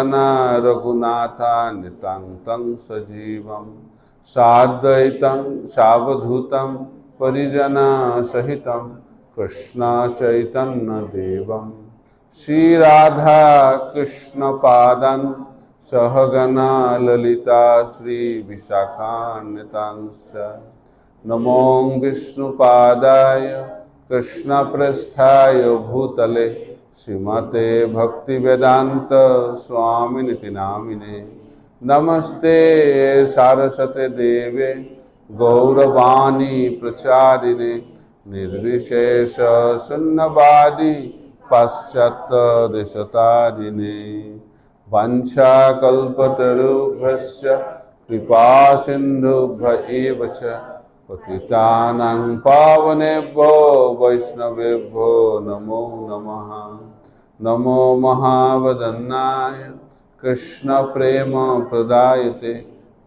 Raghunatha tang sajivam sadvaitam savadhutam parijana sahitam Krishna Chaitanya Devam Shri Radha Krishna Padan Sahagana Lalita Shri Vishakhanitanscha Namo Vishnu Padaya Krishna Prasthaya Bhutale Srimate Bhakti Vedanta Swami Niti Namine Namaste Sarasate Deve Gauravani Pracharine Nirvishesha Sunnavadi Paschat Deshatarine Vancha Kalpatarubhasya Kripa Sindhubhya Evacha Patitanang Pavanebho Vaishnavebho Namo Namaha Namo Mahavadannaya Krishna Prema Pradayate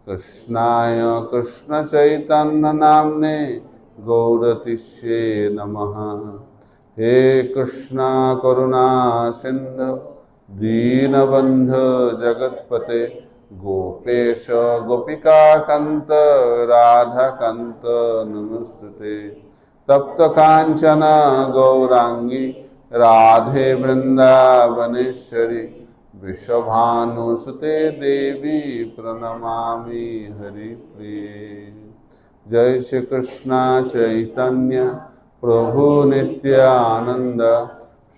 Krishnaya Krishna Chaitanya Namne Gauratishe Namaha He Krishna Karuna Sindhu Deenabandhu Jagatpate Gopesha Gopika Kanta Radha Kanta Namastate Tapta Kanchana Gaurangi Radhe Vrindavaneshwari Vishabhanu Sute Devi Pranamami Hari Priye Jai Shri Krishna Chaitanya Prabhu Nityananda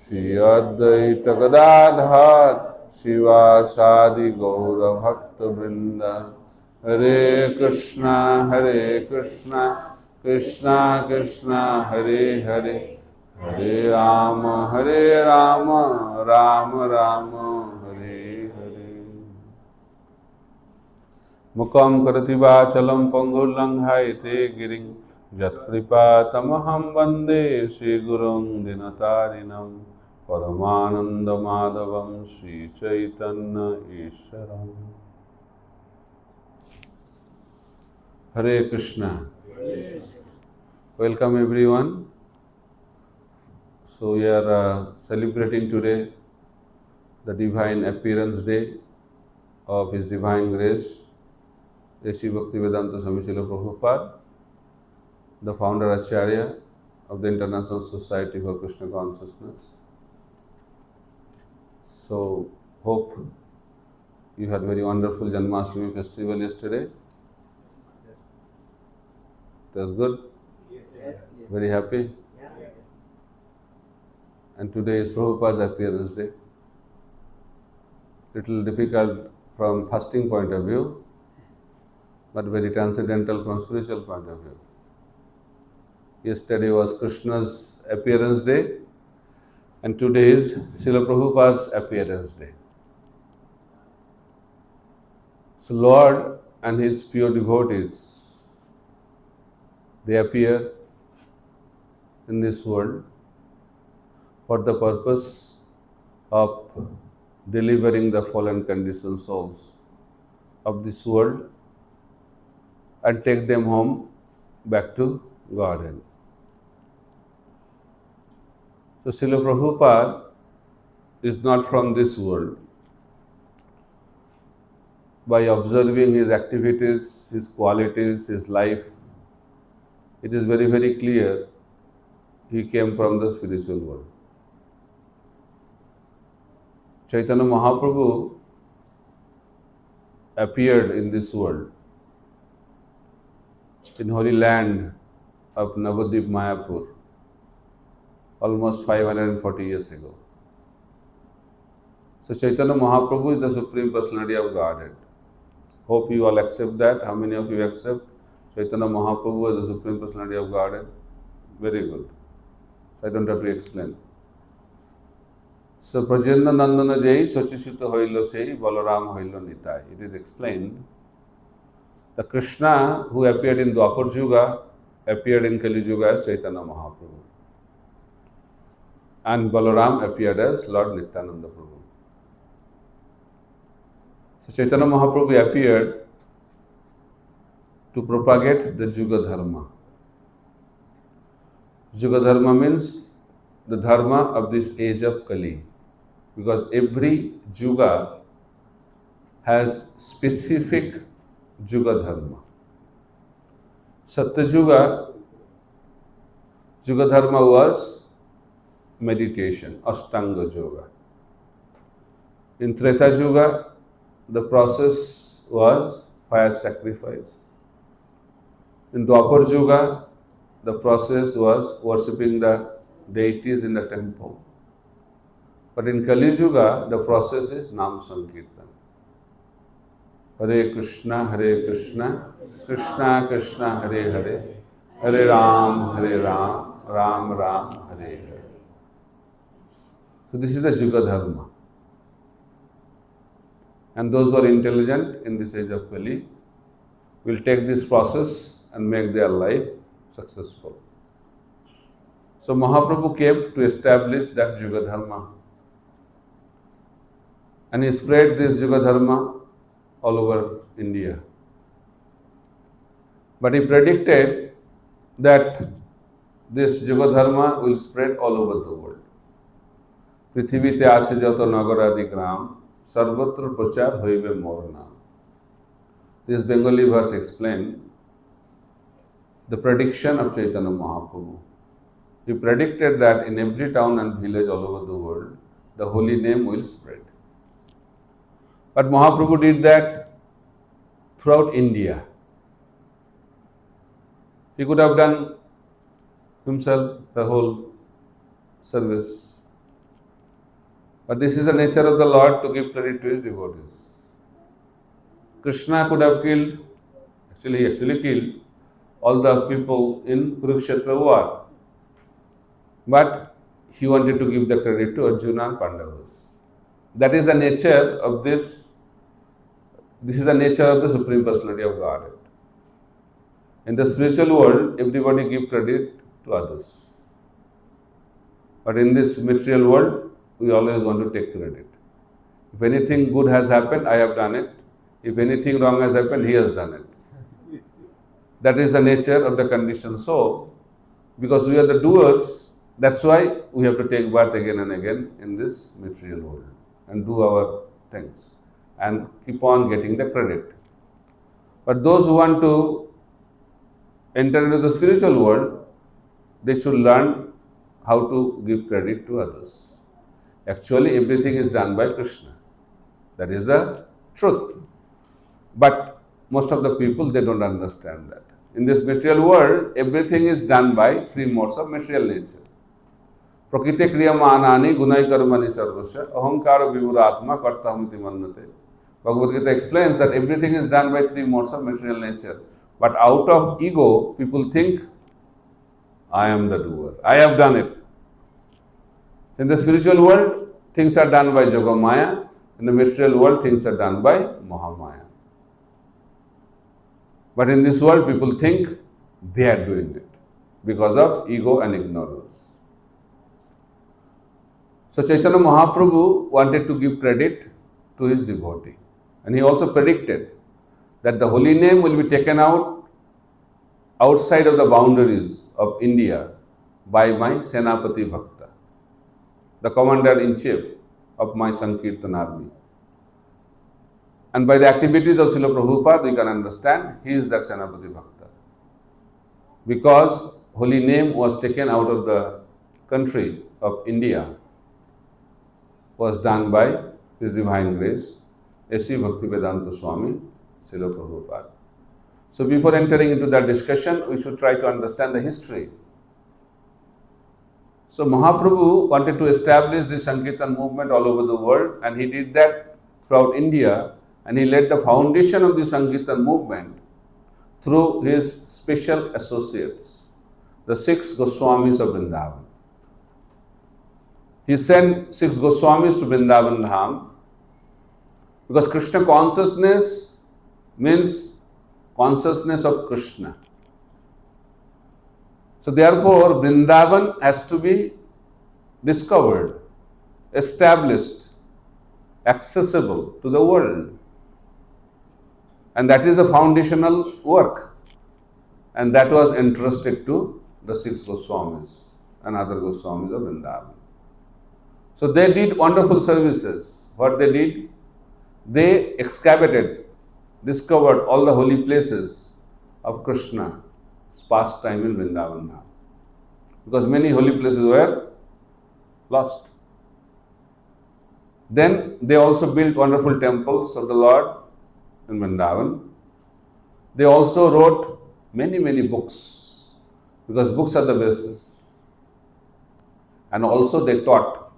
Shri Advaita Gadadhar Shivasadi Gaura Bhakta Vrinda Hare Krishna Krishna Krishna Hare Hare Hare Rama Rama Rama Hare Hare Mukam karati vachalam pangul langhayate giring Yat kripa tamaham vande Shri Gurung dinatarinam Paramananda Madhavam Shri Chaitanya Isharam Hare Krishna. Welcome everyone. So we are celebrating today the Divine Appearance Day of His Divine Grace, A.C. Bhaktivedanta Swami Srila Prabhupada, the founder Acharya of the International Society for Krishna Consciousness. So, hope you had very wonderful Janmashtami festival yesterday. It was good? Yes. Very happy? Yes. And today is Prabhupada's appearance day. Little difficult from fasting point of view, but very transcendental from spiritual point of view. Yesterday was Krishna's appearance day, and today is Srila Prabhupada's appearance day. So Lord and His pure devotees, they appear in this world for the purpose of delivering the fallen conditioned souls of this world and take them home back to Godhead. So Srila Prabhupada is not from this world. By observing his activities, his qualities, his life, it is very, very clear he came from the spiritual world. Chaitanya Mahaprabhu appeared in this world in holy land of Navadvip Mayapur almost 540 years ago. So Chaitanya Mahaprabhu is the Supreme Personality of Godhead. Hope you all accept that. How many of you accept Chaitanya Mahaprabhu as the Supreme Personality of Godhead? Very good. I don't have to explain. So Prajanna Nandana Jai Sachishita Hoilo Sei Balaram Hoilo Nitai. It is explained. The Krishna who appeared in Dwapar Yuga appeared in Kali Yuga as Chaitanya Mahaprabhu. And Balaram appeared as Lord Nityananda Prabhu. So Chaitanya Mahaprabhu appeared to propagate the Yuga Dharma. Yuga Dharma means the Dharma of this age of Kali. Because every Yuga has specific Yuga Dharma. Satyuga, Yuga Dharma was meditation, Ashtanga Yoga. In Treta Yuga, the process was fire sacrifice. In Dwapar Yuga, the process was worshipping the deities in the temple. But in Kali Yuga, the process is Nam Sankirtan. Hare Krishna, Krishna Krishna, Hare Hare, Hare Ram, Ram Ram, Hare Hare. So this is the Yuga Dharma. And those who are intelligent in this age of Kali will take this process and make their life successful. So Mahaprabhu came to establish that Yuga Dharma. And he spread this Yuga Dharma all over India. But he predicted that this Yuga Dharma will spread all over the world. Prithivite ache joto nagaradi gram, sarvatra prachar hoibe mor naam. This Bengali verse explains the prediction of Chaitanya Mahaprabhu. He predicted that in every town and village all over the world, the holy name will spread. But Mahaprabhu did that throughout India. He could have done himself the whole service. But this is the nature of the Lord to give credit to his devotees. Krishna could have killed, he actually killed all the people in Kurukshetra war. But he wanted to give the credit to Arjuna and Pandavas. That is the nature of this. This is the nature of the Supreme Personality of Godhead. In the spiritual world, everybody gives credit to others. But in this material world, we always want to take credit. If anything good has happened, I have done it. If anything wrong has happened, he has done it. That is the nature of the conditioned soul. Because we are the doers, that's why we have to take birth again and again in this material world and do our things and keep on getting the credit. But those who want to enter into the spiritual world, they should learn how to give credit to others. Actually, everything is done by Krishna. That is the truth. But most of the people, they don't understand that. In this material world, everything is done by three modes of material nature. Prakriti kriya manani gunai karmani sarvasya ahankara vivuratma kartamiti mannate. Bhagavad Gita explains that everything is done by three modes of material nature. But out of ego, people think, I am the doer. I have done it. In the spiritual world, things are done by Yogamaya. In the material world, things are done by Mahamaya. But in this world, people think they are doing it because of ego and ignorance. So Chaitanya Mahaprabhu wanted to give credit to his devotee. And he also predicted that the holy name will be taken out outside of the boundaries of India by my Senapati Bhakta, the commander-in-chief of my Sankirtan army. And by the activities of Srila Prabhupada, we can understand he is that Senapati Bhakta. Because holy name was taken out of the country of India, was done by His Divine Grace, A.C. Bhaktivedanta Swami, Srila Prabhupada. So before entering into that discussion, we should try to understand the history. So Mahaprabhu wanted to establish the Sankirtan movement all over the world, and he did that throughout India, and he laid the foundation of the Sankirtan movement through his special associates, the 6 Goswamis of Vrindavan. He sent 6 Goswamis to Vrindavan Dham because Krishna consciousness means consciousness of Krishna. So therefore, Vrindavan has to be discovered, established, accessible to the world. And that is a foundational work. And that was entrusted to the 6 Goswamis and other Goswamis of Vrindavan. So they did wonderful services. What they did? they excavated, discovered all the holy places of Krishna's pastime in Vrindavan now. Because many holy places were lost. Then they also built wonderful temples of the Lord in Vrindavan. They also wrote many books, because books are the basis. And also they taught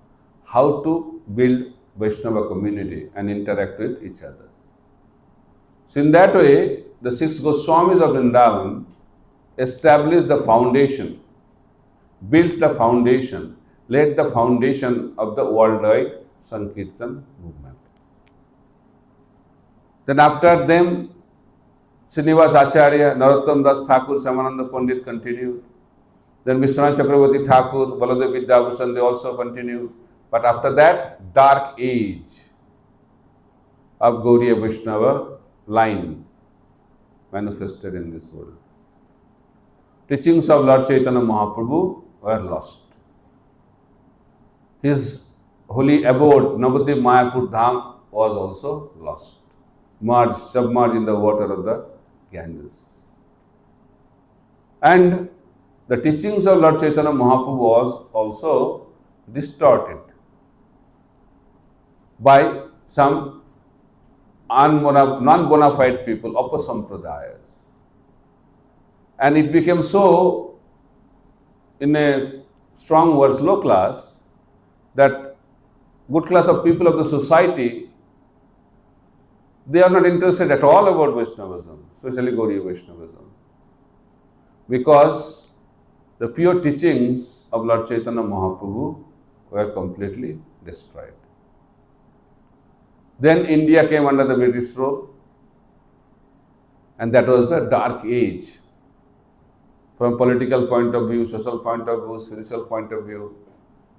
how to build Vaishnava community and interact with each other. So in that way, the 6 Goswamis of Vrindavan established the foundation, built the foundation, laid the foundation of the worldwide Sankirtan movement. Then after them, Srinivas Acharya, Narottam Das Thakur, Samananda Pandit continued. Then Vishwanath Chakravarti Thakur, Baladev Vidyabhushan, they also continued. But after that, dark age of Gauriya Vaishnava line manifested in this world. Teachings of Lord Chaitanya Mahaprabhu were lost. His holy abode, Navadvip Mayapur Dham, was also lost, submerged in the water of the Ganges. And the teachings of Lord Chaitanya Mahaprabhu was also distorted by some non-bona fide people, upasampradayas. And it became so, in a strong words, low class, that good class of people of the society, they are not interested at all about Vaishnavism, especially Gauriya Vaishnavism. Because the pure teachings of Lord Chaitanya Mahaprabhu were completely destroyed. Then India came under the British rule, and that was the dark age. From political point of view, social point of view, spiritual point of view.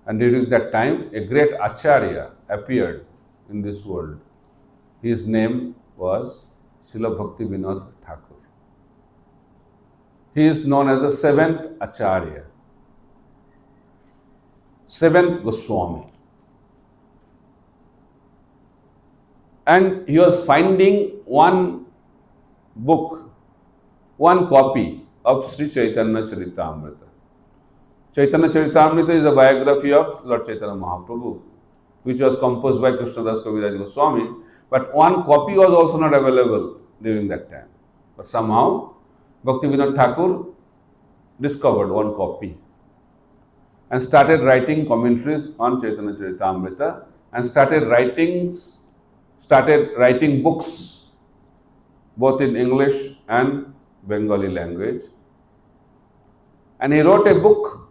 And during that time, a great Acharya appeared in this world. His name was Srila Bhakti Vinod Thakur. He is known as the 7th Acharya, 7th Goswami. And he was finding one book, one copy of Sri Chaitanya Charitamrita. Chaitanya Charitamrita is a biography of Lord Chaitanya Mahaprabhu, which was composed by Krishnadas Kaviraj Goswami, but one copy was also not available during that time. But somehow, Bhakti Vinod Thakur discovered one copy and started writing commentaries on Chaitanya Charitamrita and started writing books both in English and Bengali language. And he wrote a book,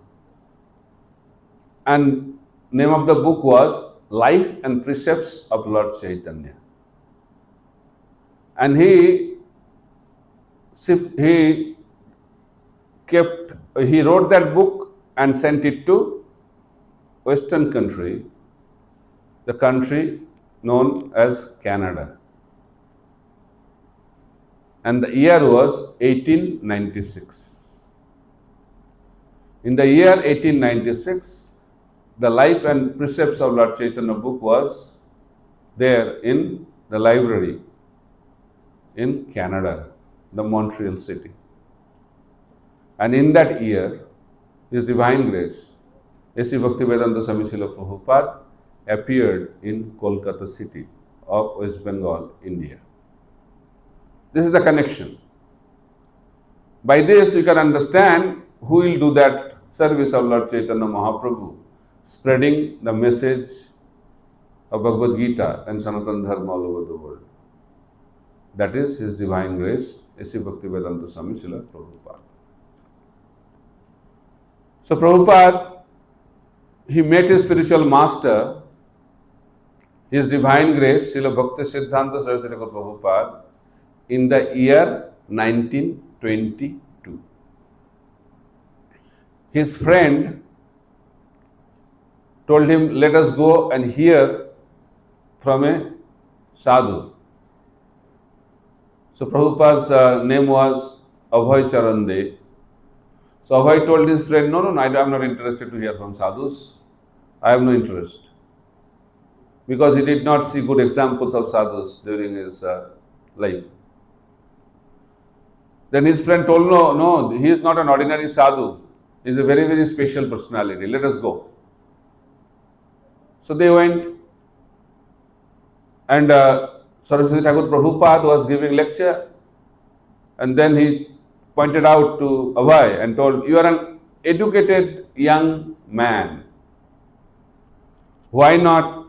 and name of the book was Life and Precepts of Lord Chaitanya. And he wrote that book and sent it to Western country, the country known as Canada. And the year was 1896. In the year 1896, the Life and Precepts of Lord Chaitanya book was there in the library in Canada, the Montreal city. And in that year, His Divine Grace, A.C. Bhaktivedanta Swami Srila Prabhupada appeared in Kolkata city of West Bengal, India. This is the connection. By this, you can understand who will do that service of Lord Chaitanya Mahaprabhu, spreading the message of Bhagavad Gita and Sanatana Dharma all over the world. That is His Divine Grace, A.C. Bhaktivedanta Swami Srila Prabhupada. So Prabhupada, he met his spiritual master, His Divine Grace, Srila Bhakti Siddhanta Saraswati Prabhupada, in the year 1922. His friend told him, let us go and hear from a sadhu. So Prabhupada's name was Abhay Charande. So Abhay told his friend, no, I am not interested to hear from sadhus. I have no interest. because he did not see good examples of sadhus during his life. Then his friend told, no, he is not an ordinary sadhu. He is a very, very special personality. Let us go. So they went, and Saraswati Thakur Prabhupada was giving lecture, and then he pointed out to Abhay and told, you are an educated young man. Why not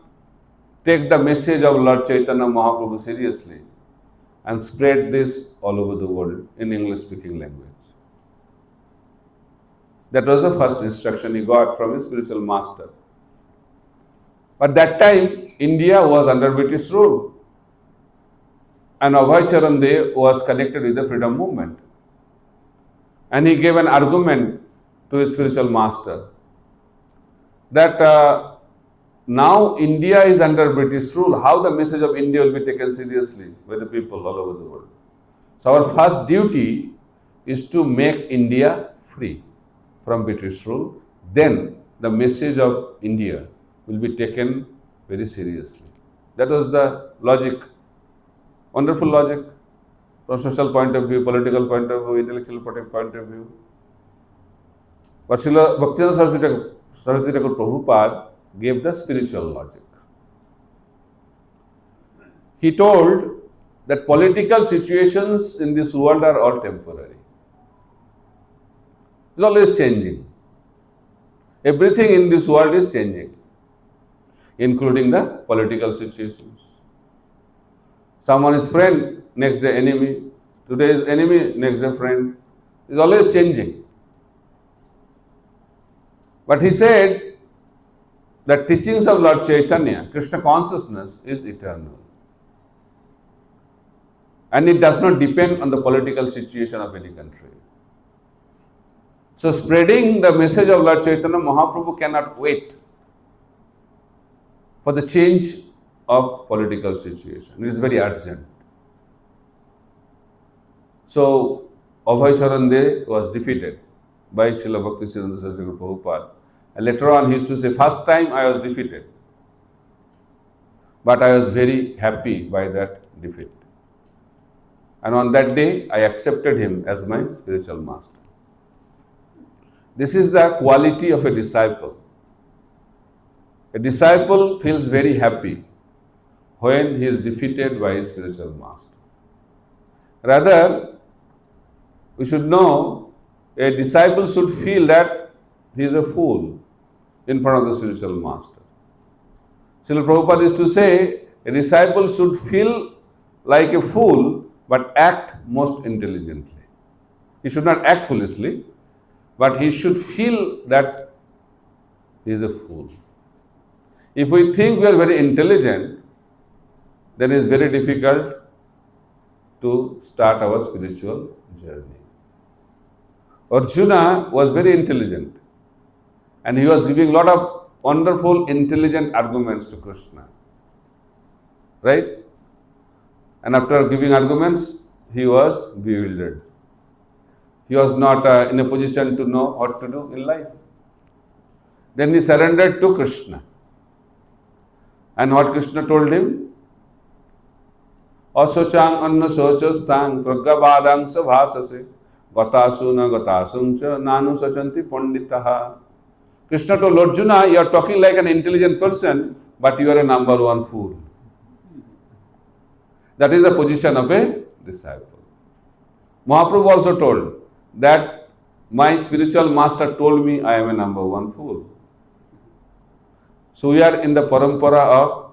take the message of Lord Chaitanya Mahaprabhu seriously and spread this all over the world in English-speaking language? That was the first instruction he got from his spiritual master. But that time, India was under British rule, and Abhay Charan Dev was connected with the freedom movement. And he gave an argument to his spiritual master that now India is under British rule. How the message of India will be taken seriously by the people all over the world? So our first duty is to make India free from British rule. Then the message of India will be taken very seriously. That was the logic. Wonderful logic from social point of view, political point of view, intellectual point of view. But Srila Bhakti Saraswati Thakur Prabhupada gave the spiritual logic. He told that political situations in this world are all temporary. It's always changing. Everything in this world is changing, including the political situations. Someone is friend, next day enemy. Today is enemy, next day friend. It's always changing. But he said that teachings of Lord Chaitanya, Krishna consciousness, is eternal. And it does not depend on the political situation of any country. So spreading the message of Lord Chaitanya Mahaprabhu cannot wait for the change of political situation. It is very urgent. So Abhay Charan Dev was defeated by Srila Bhakti Siddhanta Prabhupada. And later on he used to say, first time I was defeated, but I was very happy by that defeat. And on that day I accepted him as my spiritual master. This is the quality of a disciple. A disciple feels very happy when he is defeated by his spiritual master. Rather, we should know a disciple should feel that he is a fool in front of the spiritual master. Srila Prabhupada used to say, a disciple should feel like a fool but act most intelligently. He should not act foolishly, but he should feel that he is a fool. If we think we are very intelligent, then it is very difficult to start our spiritual journey. Arjuna was very intelligent, and he was giving a lot of wonderful, intelligent arguments to Krishna. Right? And after giving arguments, he was bewildered. He was not in a position to know what to do in life. Then he surrendered to Krishna. And what Krishna told him? Asochang anna sochastang pragabadang sabhasase gatasuna gatasumcha nanu sachanti panditaha. Krishna told Arjuna, you are talking like an intelligent person, but you are a number one fool. That is the position of a disciple. Mahaprabhu also told that my spiritual master told me I am a number one fool. So we are in the parampara of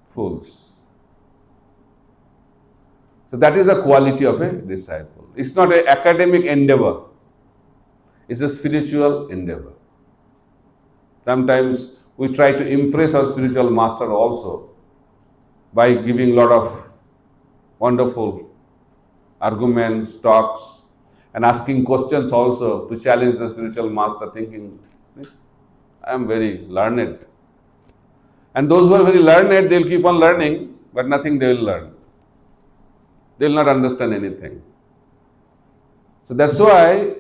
fools. So that is the quality of a disciple. It's not an academic endeavor. It's a spiritual endeavor. Sometimes we try to impress our spiritual master also by giving a lot of wonderful arguments, talks, and asking questions also to challenge the spiritual master, thinking, see, I am very learned. And those who are very learned, they will keep on learning, but nothing they will learn. They will not understand anything. So that's why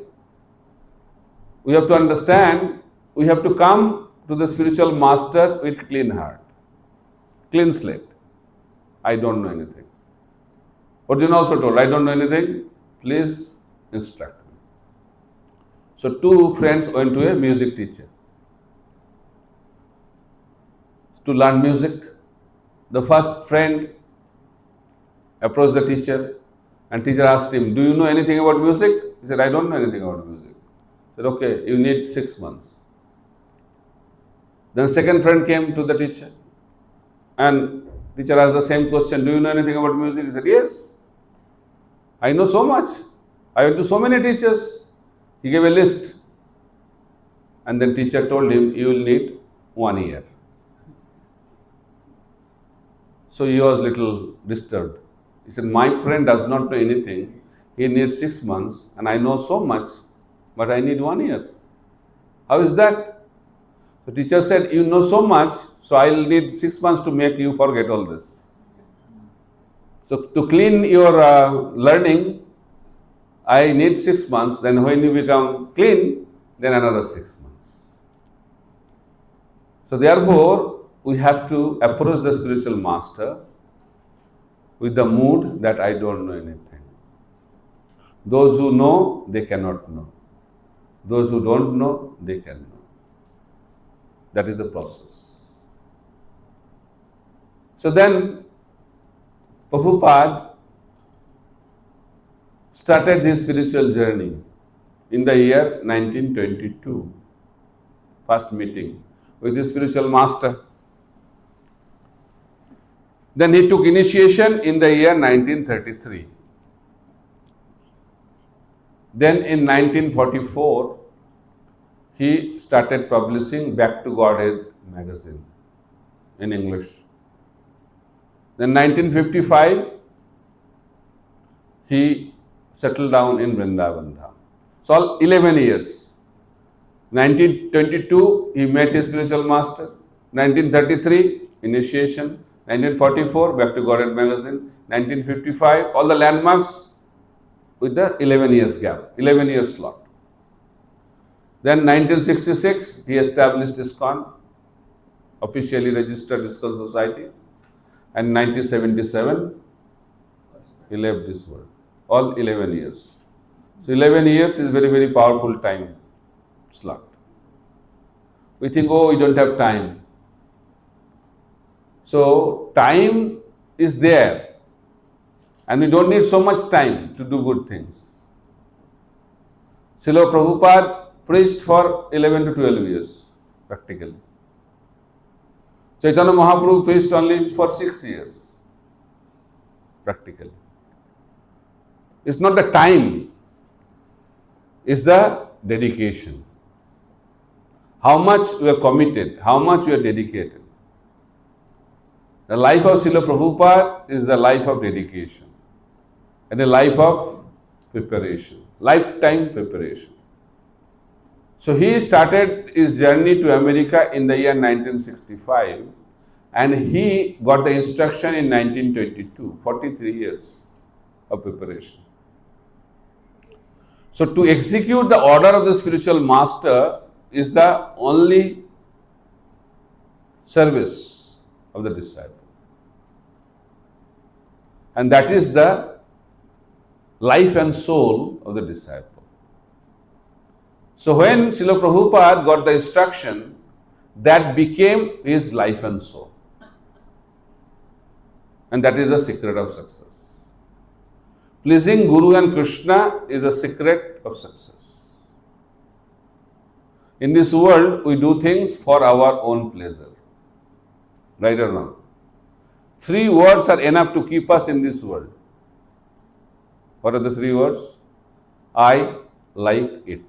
we have to understand, we have to come to the spiritual master with clean heart. Clean slate. I don't know anything. Arjuna also told, I don't know anything, please instruct me. So two friends went to a music teacher to learn music. The first friend approached the teacher and teacher asked him, do you know anything about music? He said, I don't know anything about music. He said, okay, you need 6 months. Then second friend came to the teacher and teacher asked the same question, do you know anything about music? He said, yes, I know so much. I went to so many teachers. He gave a list. And then teacher told him, you will need 1 year. So he was little disturbed. He said, my friend does not know anything. He needs 6 months and I know so much, but I need 1 year. How is that? So teacher said, you know so much, so I will need 6 months to make you forget all this. So to clean your learning, I need 6 months. Then when you become clean, then another 6 months. So therefore, we have to approach the spiritual master with the mood that I don't know anything. Those who know, they cannot know. Those who don't know, they can know. That is the process. So then, Prabhupada started his spiritual journey in the year 1922, first meeting with his spiritual master. Then he took initiation in the year 1933. Then in 1944, he started publishing Back to Godhead magazine in English. Then 1955, he settled down in Vrindavan Dham. So all 11 years. 1922, he met his spiritual master. 1933, initiation. 1944, Back to Godhead magazine. 1955, all the landmarks with the 11 years gap, 11 years slot. Then 1966, he established ISKCON, officially registered ISKCON Society. And 1977, he left this world. All 11 years. So 11 years is very, very powerful time slot. We think, oh, we don't have time. So time is there. And we don't need so much time to do good things. Srila Prabhupada preached for 11 to 12 years, practically. Chaitanya Mahaprabhu preached only for 6 years, practically. It's not the time, it's the dedication. How much we are committed, how much we are dedicated. The life of Srila Prabhupada is the life of dedication and a life of preparation, lifetime preparation. So he started his journey to America in the year 1965 and he got the instruction in 1922, 43 years of preparation. So to execute the order of the spiritual master is the only service of the disciple. And that is the life and soul of the disciple. So when Srila Prabhupada got the instruction, that became his life and soul. And that is the secret of success. Pleasing Guru and Krishna is the secret of success. In this world, we do things for our own pleasure. Right or wrong? 3 words are enough to keep us in this world. What are the 3 words? I like it.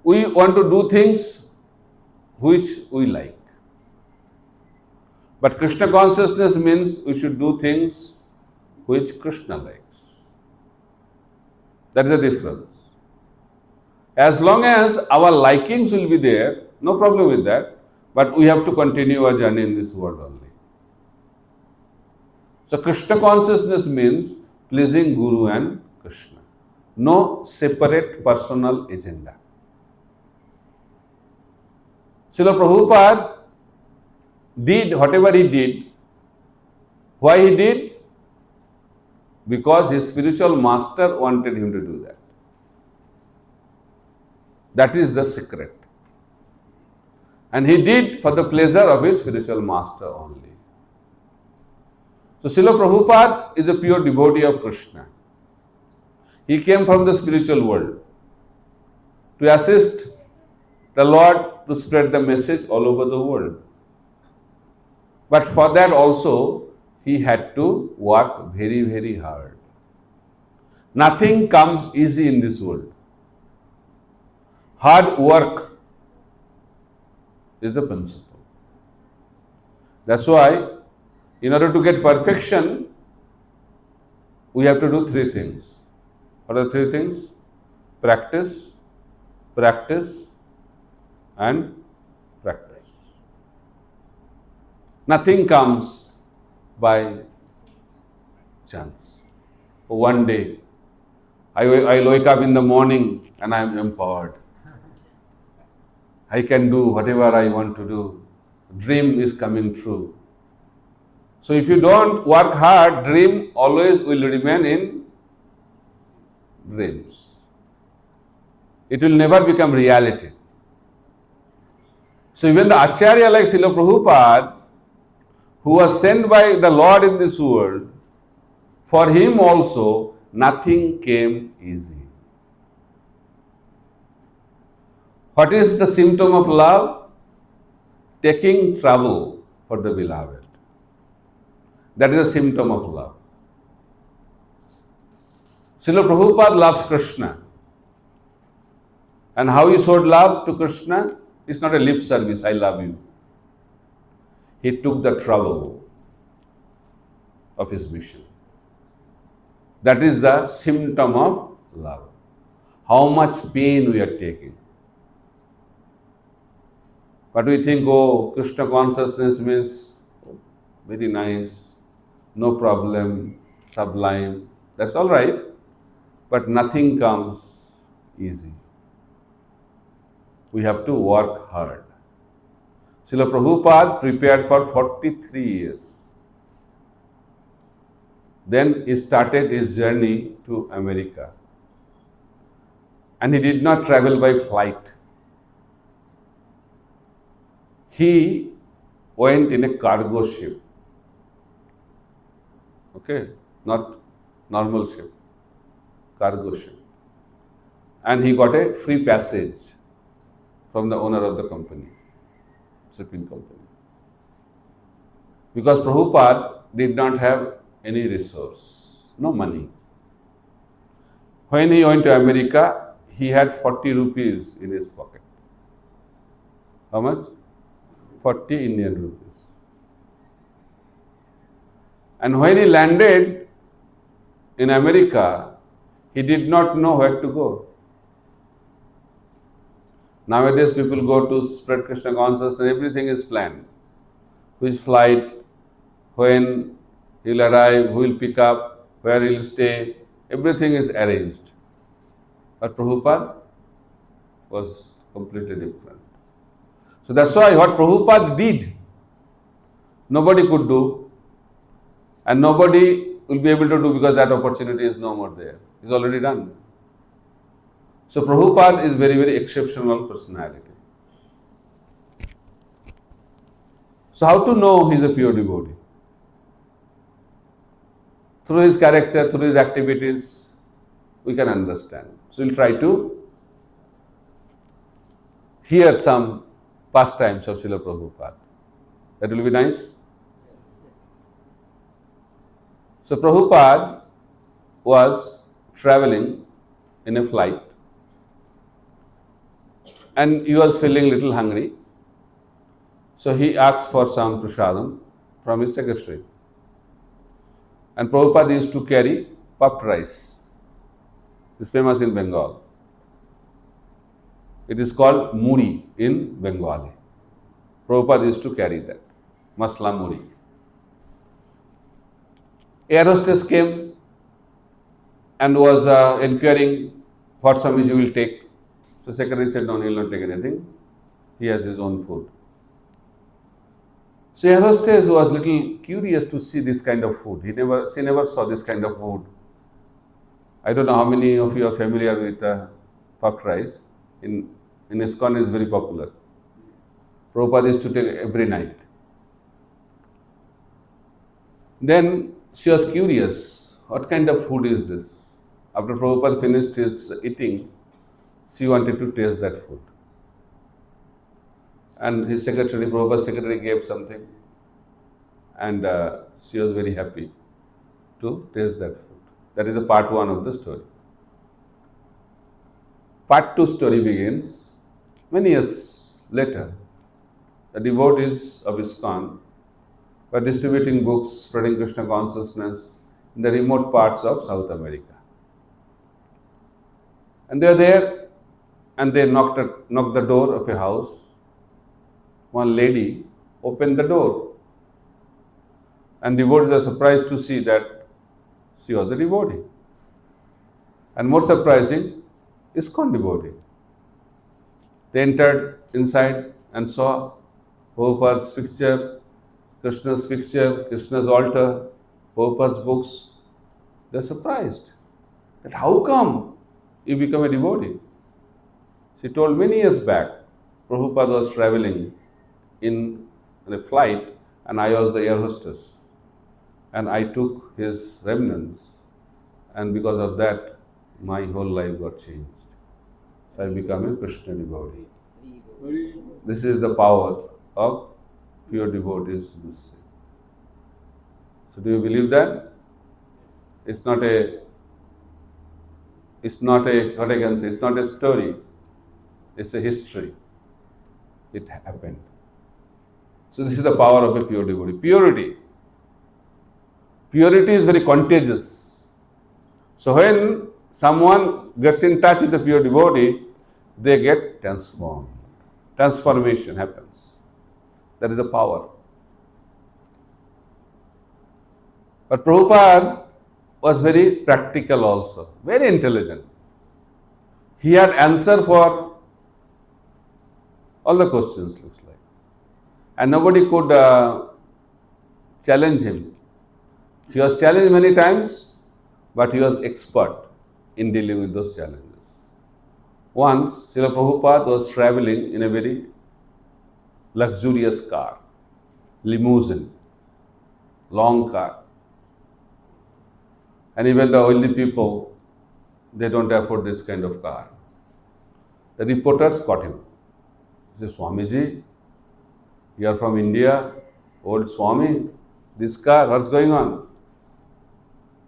We want to do things which we like. But Krishna consciousness means we should do things which Krishna likes. That is the difference. As long as our likings will be there, no problem with that. But we have to continue our journey in this world only. So Krishna consciousness means pleasing Guru and Krishna. No separate personal agenda. Srila Prabhupada did whatever he did. Why he did? Because his spiritual master wanted him to do that. That is the secret. And he did for the pleasure of his spiritual master only. So Srila Prabhupada is a pure devotee of Krishna. He came from the spiritual world to assist the Lord to spread the message all over the world. But for that also, he had to work very, very hard. Nothing comes easy in this world. Hard work is the principle. That's why, in order to get perfection, we have to do three things. What are the three things? Practice, practice, and practice. Nothing comes by chance. One day, I wake up in the morning and I am empowered. I can do whatever I want to do. Dream is coming true. So if you don't work hard, dream always will remain in dreams. It will never become reality. So even the Acharya like Srila Prabhupada, who was sent by the Lord in this world, for him also nothing came easy. What is the symptom of love? Taking trouble for the beloved. That is a symptom of love. Srila Prabhupada loves Krishna. And how he showed love to Krishna? It's not a lip service, I love you. He took the trouble of his mission. That is the symptom of love. How much pain we are taking. But we think, oh, Krishna consciousness means very nice, no problem, sublime. That's all right. But nothing comes easy. We have to work hard. Srila Prabhupada prepared for 43 years. Then he started his journey to America. And he did not travel by flight. He went in a cargo ship. Okay, not normal ship, cargo ship. And he got a free passage from the owner of the company, shipping company. Because Prabhupada did not have any resource, no money. When he went to America, he had 40 rupees in his pocket. How much? 40 Indian rupees. And when he landed in America, he did not know where to go. Nowadays, people go to spread Krishna consciousness, everything is planned. Which flight, when he'll arrive, who will pick up, where he'll stay, everything is arranged. But Prabhupada was completely different. So that's why what Prabhupada did, nobody could do, and nobody will be able to do because that opportunity is no more there. It's already done. So Prabhupada is very, very exceptional personality. So how to know he is a pure devotee? Through his character, through his activities, we can understand. So we'll try to hear some pastimes of Srila Prabhupada. That will be nice. So Prabhupada was traveling in a flight and he was feeling little hungry. So he asked for some prasadam from his secretary. And Prabhupada used to carry puffed rice. It's famous in Bengal. It is called muri in Bengali. Prabhupada used to carry that, masla muri. Air hostess came and was inquiring what Swamiji will take. So secretary said, no, he will not take anything. He has his own food. So air hostess was little curious to see this kind of food. She never saw this kind of food. I don't know how many of you are familiar with puffed rice. In ISKCON is very popular. Prabhupada used to take every night. Then she was curious, what kind of food is this? After Prabhupada finished his eating, she wanted to taste that food. And his secretary, Prabhupada's secretary, gave something. And she was very happy to taste that food. That is the part 1 of the story. Part 2 story begins many years later. The devotees of ISKCON were distributing books spreading Krishna consciousness in the remote parts of South America. And they are there and they knocked the door of a house. One lady opened the door. And devotees are surprised to see that she was a devotee. And more surprising, ISKCON devotee. They entered inside and saw Prabhupada's picture, Krishna's picture, Krishna's altar, Prabhupada's books. They are surprised that how come you become a devotee? She told many years back, Prabhupada was traveling in a flight and I was the air hostess. And I took his remnants, and because of that, my whole life got changed. So I became a Krishna devotee. This is the power of pure devotees. So do you believe that? It's not a what I can say, it's not a story, it's a history. It happened. So this is the power of a pure devotee. Purity is very contagious. So when someone gets in touch with the pure devotee, they get transformed. Transformation happens. That is the power. But Prabhupada was very practical also, very intelligent. He had answer for all the questions, looks like. And nobody could challenge him. He was challenged many times, but he was expert in dealing with those challenges. Once, Srila Prabhupada was traveling in a very luxurious car, limousine, long car. And even the wealthy people, they don't afford this kind of car. The reporters caught him. He said, Swamiji, you are from India, old Swami, this car, what's going on?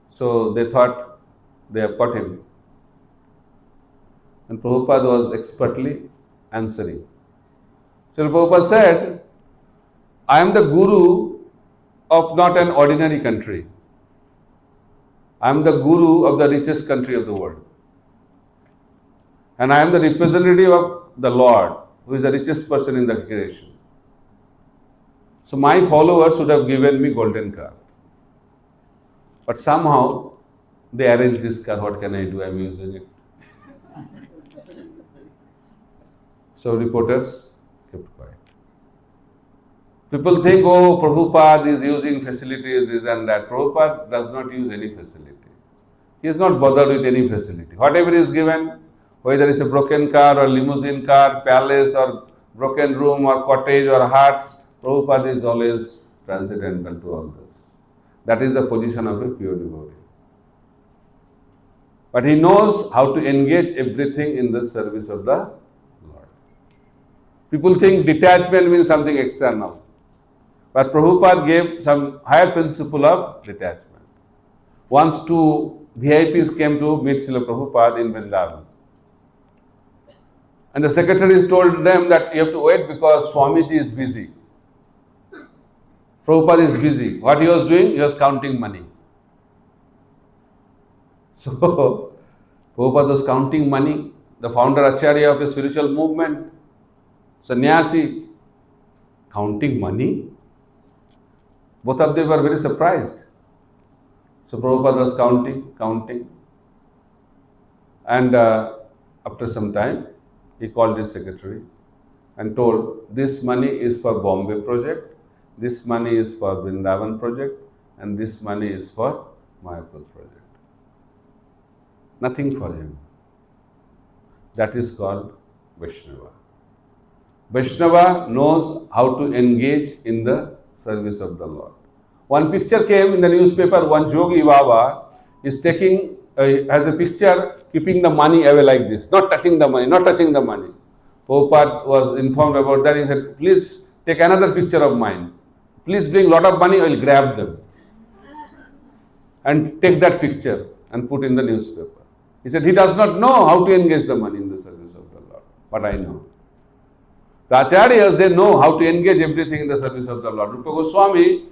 So they thought they have caught him. And Prabhupada was expertly answering. So Prabhupada said, I am the guru of not an ordinary country. I am the guru of the richest country of the world. And I am the representative of the Lord, who is the richest person in the creation. So my followers should have given me golden car. But somehow they arranged this car. What can I do? I am using it. So reporters kept quiet. People think, oh, Prabhupada is using facilities, this and that. Prabhupada does not use any facility. He is not bothered with any facility. Whatever is given, whether it's a broken car or limousine car, palace or broken room or cottage or huts, Prabhupada is always transcendental to all this. That is the position of a pure devotee. But he knows how to engage everything in the service of the Lord. People think detachment means something external. But Prabhupada gave some higher principle of detachment. Once two VIPs came to meet Srila Prabhupada in Vrindavan. And the secretaries told them that you have to wait because Swamiji is busy. Prabhupada is busy. What he was doing? He was counting money. So, Prabhupada was counting money. The founder Acharya of a spiritual movement, sannyasi, counting money. Both of them were very surprised. So, Prabhupada was counting. And after some time, he called his secretary and told, this money is for Bombay project. this money is for Vrindavan project and this money is for Mayapur project. Nothing for him. That is called Vaishnava. Vaishnava knows how to engage in the service of the Lord. One picture came in the newspaper, one Jogi Baba is taking, has a picture keeping the money away like this, not touching the money, not touching the money. Prabhupada was informed about that. He said, please take another picture of mine. Please bring lot of money, I will grab them. And take that picture and put in the newspaper. He said, he does not know how to engage the money in the service of the Lord. But I know. The Acharyas, they know how to engage everything in the service of the Lord. Rupa Goswami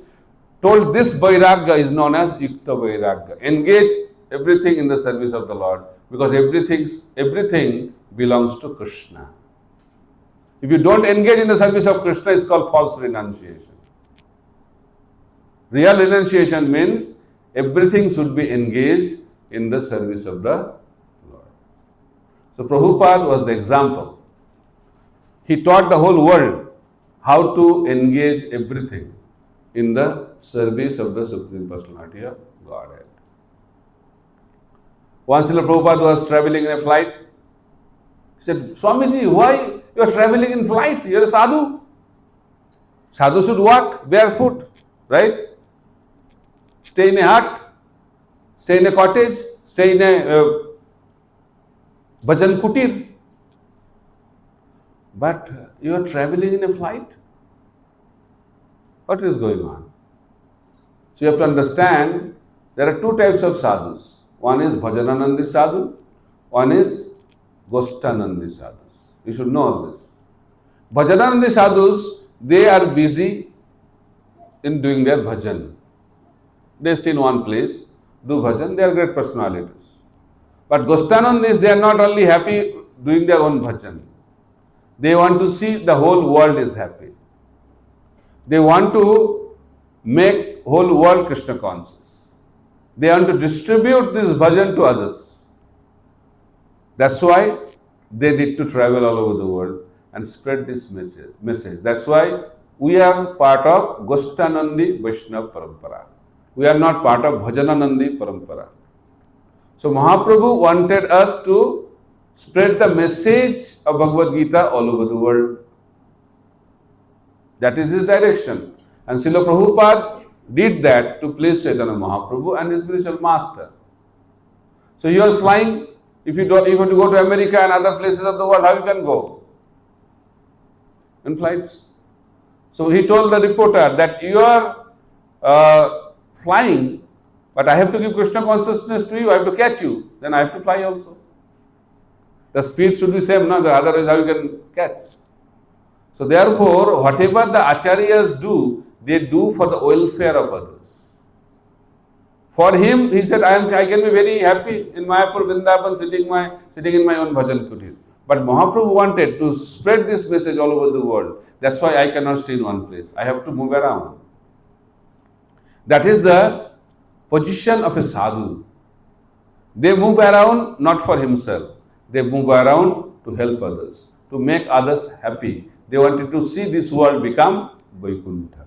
told this Vairagya is known as Yukta Vairagya. Engage everything in the service of the Lord because everything belongs to Krishna. If you don't engage in the service of Krishna, it's called false renunciation. Real renunciation means everything should be engaged in the service of the Lord. So Prabhupada was the example. He taught the whole world how to engage everything in the service of the Supreme Personality of Godhead. Once Srila Prabhupada was traveling in a flight. He said, Swamiji, why you are traveling in flight? You are a sadhu. Sadhu should walk barefoot, right? Stay in a hut, stay in a cottage, stay in a bhajan kutir. But you are traveling in a flight? What is going on? So you have to understand, there are two types of sadhus. One is bhajananandi sadhu, one is gostanandi sadhus. You should know all this. Bhajananandi sadhus, they are busy in doing their bhajan. They stay in one place, do bhajan, they are great personalities. But gostanandis, they are not only happy doing their own bhajan. They want to see the whole world is happy. They want to make whole world Krishna conscious. They want to distribute this bhajan to others. That's why they need to travel all over the world and spread this message. That's why we are part of Gostanandi Vaishnava Parampara. We are not part of Bhajananandi Parampara. So Mahaprabhu wanted us to spread the message of Bhagavad Gita all over the world. That is his direction. And Srila Prabhupada did that to please Chaitanya Mahaprabhu and his spiritual master. So he was flying. If you want to go to America and other places of the world, how you can go? In flights. So he told the reporter that you are flying, but I have to give Krishna consciousness to you, I have to catch you, then I have to fly also. The speed should be same, no? Otherwise how you can catch? So therefore, whatever the acharyas do, they do for the welfare of others. For him, he said, I can be very happy in Mayapur, Vrindavan, sitting in my own bhajan kutir. But Mahaprabhu wanted to spread this message all over the world. That's why I cannot stay in one place. I have to move around. That is the position of a sadhu. They move around not for himself. They move around to help others, to make others happy. They wanted to see this world become Vaikuntha.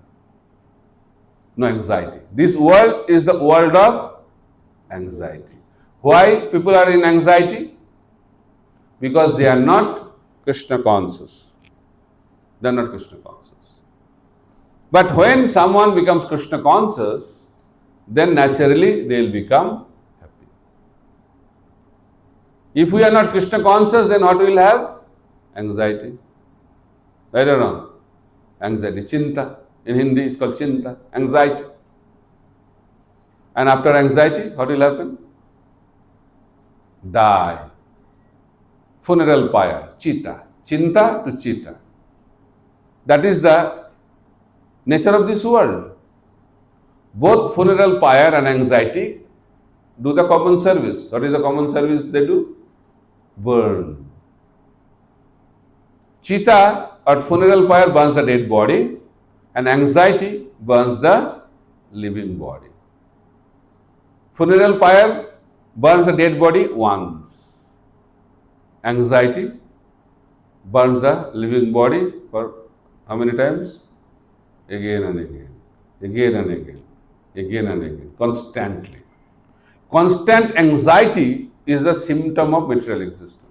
No anxiety. This world is the world of anxiety. Why people are in anxiety? Because they are not Krishna conscious. They are not Krishna conscious. But when someone becomes Krishna conscious, then naturally they will become happy. If we are not Krishna conscious, then what we will have? Anxiety. Right or wrong? Anxiety. Chinta. In Hindi, it's called chinta. Anxiety. And after anxiety, what will happen? Die. Funeral pyre. Chita. Chinta to chita. That is the nature of this world. Both funeral pyre and anxiety do the common service. What is the common service they do? Burn. Chita or funeral pyre burns the dead body and anxiety burns the living body. Funeral pyre burns the dead body once. Anxiety burns the living body for how many times? again and again, again and again, again and again, constantly. Constant anxiety is a symptom of material existence.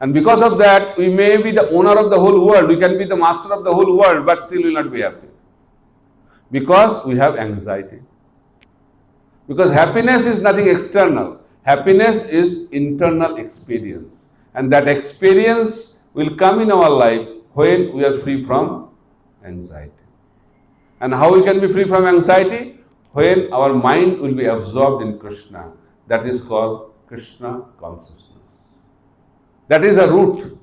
And because of that, we may be the owner of the whole world, we can be the master of the whole world, but still will not be happy. Because we have anxiety. Because happiness is nothing external. Happiness is internal experience. And that experience will come in our life when we are free from anxiety. And how we can be free from anxiety? When our mind will be absorbed in Krishna. That is called Krishna consciousness. That is a root.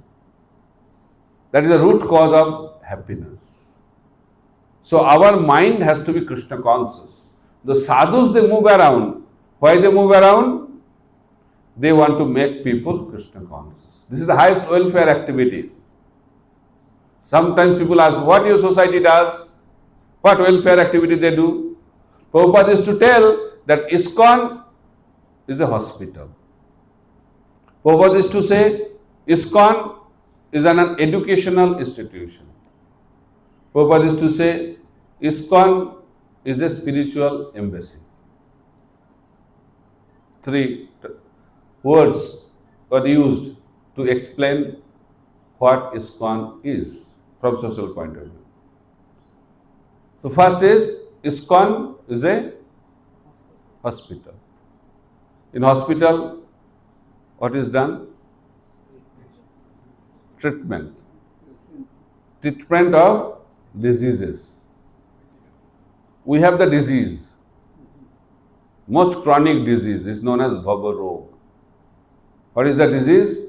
That is the root cause of happiness. So our mind has to be Krishna conscious. The sadhus, they move around. Why they move around? They want to make people Krishna conscious. This is the highest welfare activity. Sometimes people ask, what your society does? What welfare activity they do? Prabhupada used to tell that ISKCON is a hospital. Prabhupada used to say, ISKCON is an educational institution. Prabhupada used to say, ISKCON is a spiritual embassy. 3 words were used to explain what ISKCON is from social point of view. So first is, ISKCON is a hospital. In hospital, what is done? Treatment. Treatment of diseases. We have the disease. Most chronic disease is known as Bhava Rog. What is the disease?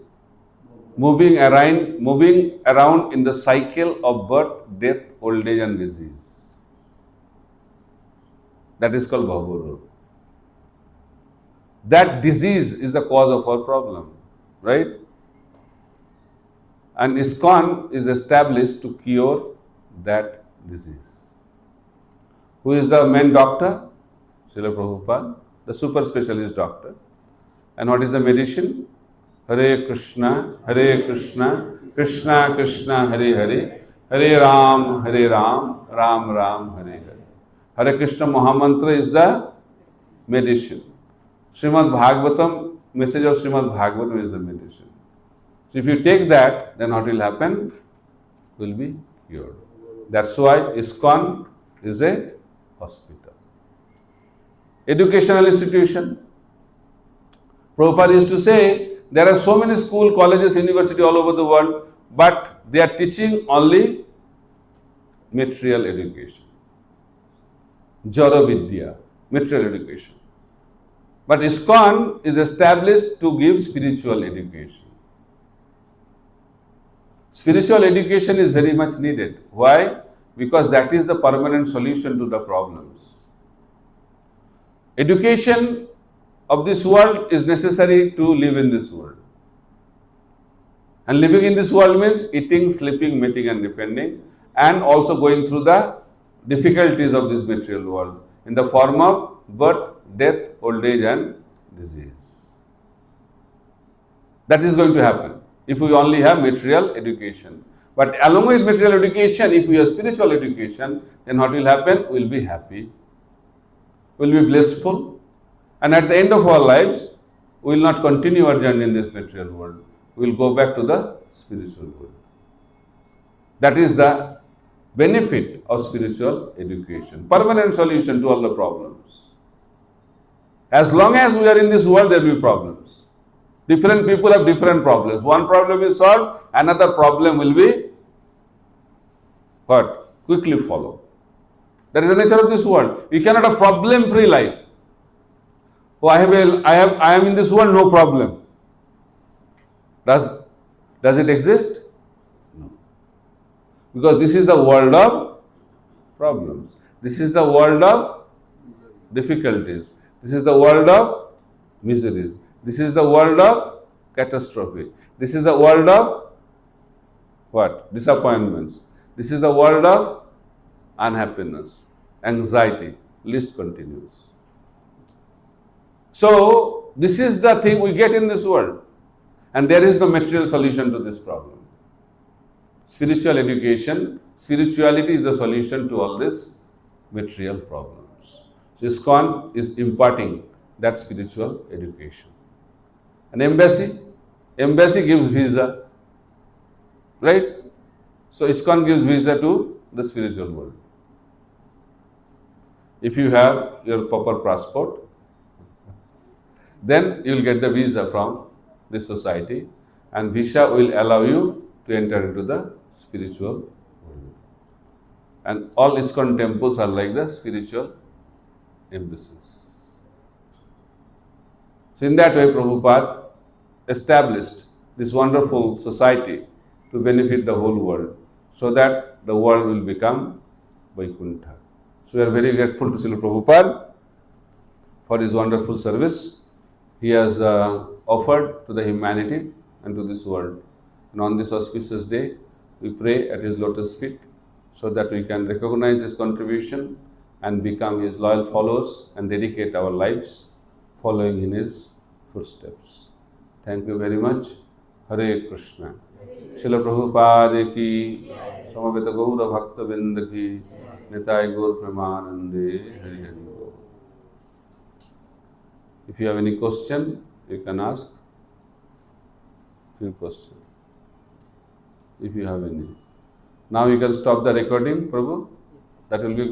Moving around in the cycle of birth, death, old age and disease. That is called Bhava Rog. That disease is the cause of our problem, right? And ISKCON is established to cure that disease. Who is the main doctor? Srila Prabhupada, the super specialist doctor. And what is the medicine? Hare Krishna, Krishna Krishna, Hare Hare, Hare Ram, Ram Ram, Hare Hare. Hare Krishna Mahamantra is the medicine. Srimad Bhagavatam, message of Srimad Bhagavatam is the medicine. So if you take that, then what will happen? Will be cured. That's why ISKCON is a hospital. Educational institution. Prabhupada used to say, there are so many schools, colleges, universities all over the world, but they are teaching only material education. Jara Vidya, material education. But ISKCON is established to give spiritual education. Spiritual education is very much needed. Why? Because that is the permanent solution to the problems. Education of this world is necessary to live in this world. And living in this world means eating, sleeping, mating and depending, and also going through the difficulties of this material world in the form of birth, death, old age and disease. That is going to happen if we only have material education. But along with material education, if we have spiritual education, then what will happen? We will be happy, we will be blissful, and at the end of our lives, we will not continue our journey in this material world. We will go back to the spiritual world. That is the benefit of spiritual education. Permanent solution to all the problems. As long as we are in this world, there will be problems. Different people have different problems. One problem is solved, another problem will be what? Quickly follow. That is the nature of this world. We cannot have problem-free life. Oh, I am in this world, no problem. Does it exist? No. Because this is the world of problems. This is the world of difficulties. This is the world of miseries. This is the world of catastrophe. This is the world of what? Disappointments. This is the world of unhappiness, anxiety. List continues. So, this is the thing we get in this world. And there is no material solution to this problem. spiritual education. Spirituality is the solution to all these material problems. So ISKCON is imparting that spiritual education. An embassy gives visa, right? So ISKCON gives visa to the spiritual world. If you have your proper passport, then you will get the visa from this society, and visa will allow you to enter into the spiritual world. And all ISKCON temples are like the spiritual embassies. So in that way, Prabhupada established this wonderful society to benefit the whole world, so that the world will become Vaikuntha. So we are very grateful to Srila Prabhupada for his wonderful service he has offered to the humanity and to this world. And on this auspicious day, we pray at his lotus feet so that we can recognize his contribution and become his loyal followers and dedicate our lives following in his footsteps. Thank you very much. Hare Krishna. Srila Prabhupada ki, Samaveta Gaura Bhakta Vrinda ki, Nitai Gaur Premanande, Hari Hari Gaur. If you have any question, you can ask. Few questions, if you have any. Now you can stop the recording, Prabhu. That will be good.